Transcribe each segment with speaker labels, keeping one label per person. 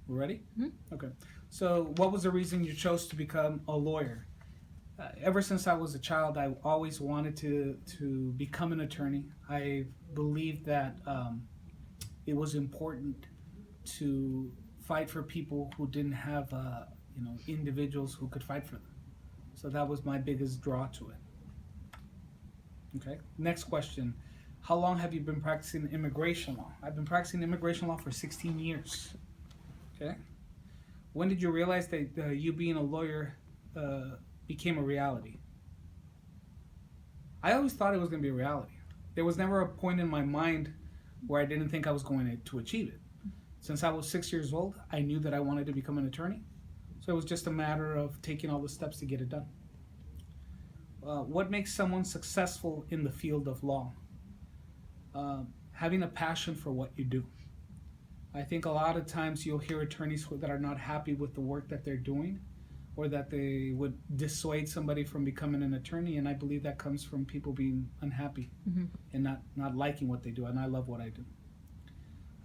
Speaker 1: We're ready?
Speaker 2: Mhm.
Speaker 1: Okay. So, what was the reason you chose to become a lawyer? Ever since I was a child, I always wanted to become an attorney. I believed that it was important to fight for people who didn't have, individuals who could fight for them. So that was my biggest draw to it. Okay. Next question. How long have you been practicing immigration law? I've been practicing immigration law for 16 years. Okay. When did you realize that you being a lawyer uh, became a reality? I always thought it was going to be a reality. There was never a point in my mind where I didn't think I was going to achieve it. Since I was 6 years old, I knew that I wanted to become an attorney. So it was just a matter of taking all the steps to get it done. What makes someone successful in the field of law? Having a passion for what you do. I think a lot of times you'll hear attorneys that are not happy with the work that they're doing, or that they would dissuade somebody from becoming an attorney, and I believe that comes from people being unhappy
Speaker 2: Mhm.
Speaker 1: and not liking what they do. And I love what I do.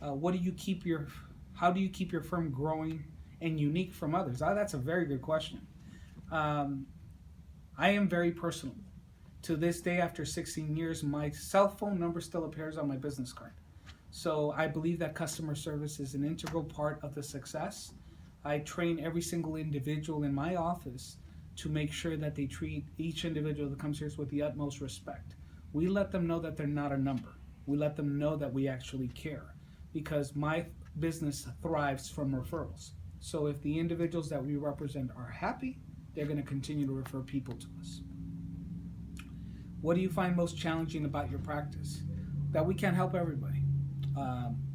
Speaker 1: What do you keep your How do you keep your firm growing and unique from others? That's a very good question. Um, I am very personal. To this day, after 16 years, my cell phone number still appears on my business card. So I believe that customer service is an integral part of the success. I train every single individual in my office to make sure that they treat each individual that comes here with the utmost respect. We let them know that they're not a number. We let them know that we actually care, because my business thrives from referrals. So if the individuals that we represent are happy, they're going to continue to refer people to us. What do you find most challenging about your practice? That we can't help everybody.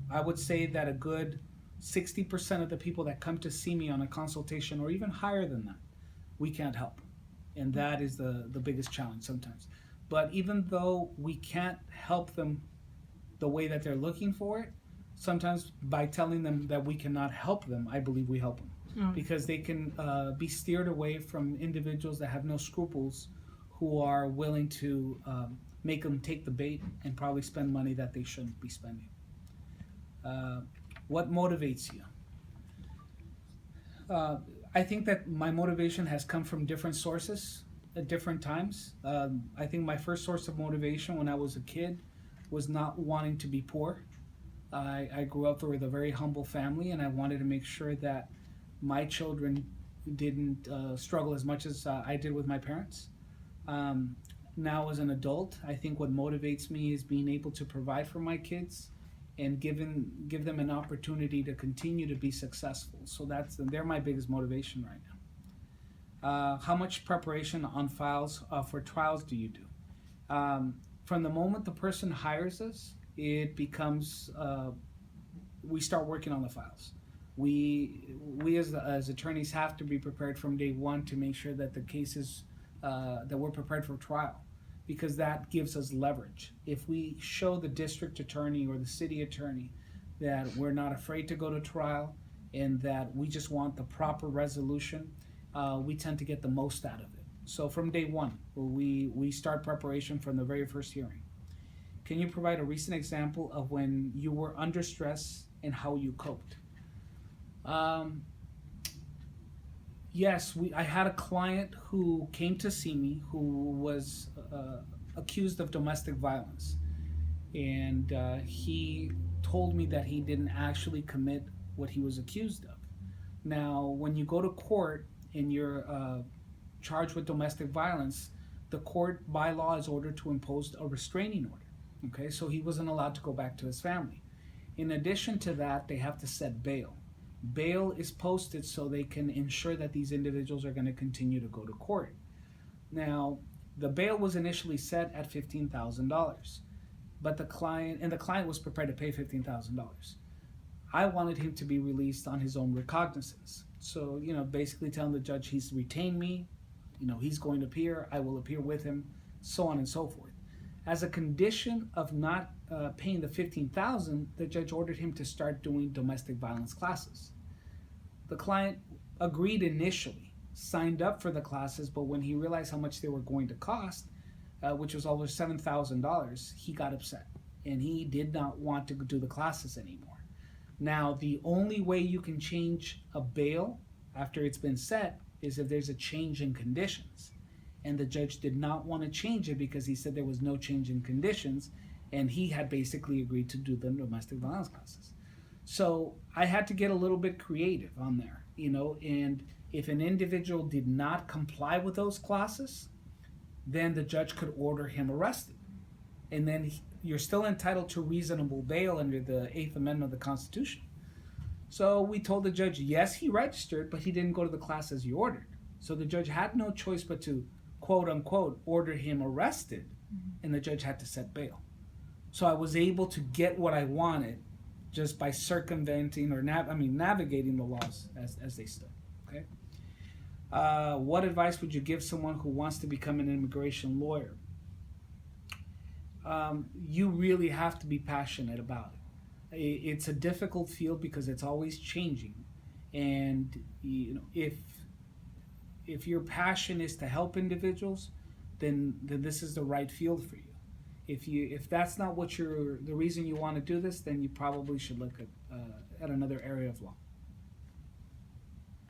Speaker 1: I would say that a good 60% of the people that come to see me on a consultation, or even higher than that, we can't help. And that is the biggest challenge sometimes. But even though we can't help them the way that they're looking for it, sometimes by telling them that we cannot help them, I believe we help them.
Speaker 2: Oh.
Speaker 1: Because they can be steered away from individuals that have no scruples, who are willing to make them take the bait and probably spend money that they shouldn't be spending. Uh, what motivates you? Uh, I think that my motivation has come from different sources at different times. I think my first source of motivation when I was a kid was not wanting to be poor. I grew up with a very humble family, and I wanted to make sure that my children didn't struggle as much as I did with my parents. Um, Now, as an adult, I think what motivates me is being able to provide for my kids and give them an opportunity to continue to be successful. So they're my biggest motivation right now. How much preparation on files for trials do you do? From the moment the person hires us, it becomes we start working on the files. We as attorneys have to be prepared from day one to make sure that the cases that we're prepared for trial, because that gives us leverage. If we show the district attorney or the city attorney that we're not afraid to go to trial and that we just want the proper resolution, we tend to get the most out of it. So from day one, we start preparation from the very first hearing. Can you provide a recent example of when you were under stress and how you coped? Um, yes, I had a client who came to see me who was accused of domestic violence, and he told me that he didn't actually commit what he was accused of. Now, when you go to court and you're charged with domestic violence, the court by law is ordered to impose a restraining order. Okay, so he wasn't allowed to go back to his family. In addition to that, they have to set bail. Bail is posted so they can ensure that these individuals are going to continue to go to court. Now, the bail was initially set at $15,000, but the client was prepared to pay $15,000. I wanted him to be released on his own recognizance. So, basically telling the judge he's retained me, he's going to appear, I will appear with him, so on and so forth. As a condition of not paying the 15,000, the judge ordered him to start doing domestic violence classes. The client agreed initially, signed up for the classes, but when he realized how much they were going to cost, which was over $7,000, he got upset and he did not want to do the classes anymore. Now, the only way you can change a bail after it's been set is if there's a change in conditions. And the judge did not want to change it because he said there was no change in conditions, and he had basically agreed to do the domestic violence classes. So I had to get a little bit creative on there, and if an individual did not comply with those classes, then the judge could order him arrested. And then you're still entitled to reasonable bail under the Eighth Amendment of the Constitution. So we told the judge, yes, he registered, but he didn't go to the classes he ordered. So the judge had no choice but to, quote unquote, order him arrested, and the judge had to set bail. So I was able to get what I wanted just by circumventing or navigating the laws as they stood. Okay. What advice would you give someone who wants to become an immigration lawyer? You really have to be passionate about it. It's a difficult field because it's always changing, and if your passion is to help individuals, then this is the right field for you. If that's not the reason you want to do this, then you probably should look at another area of law.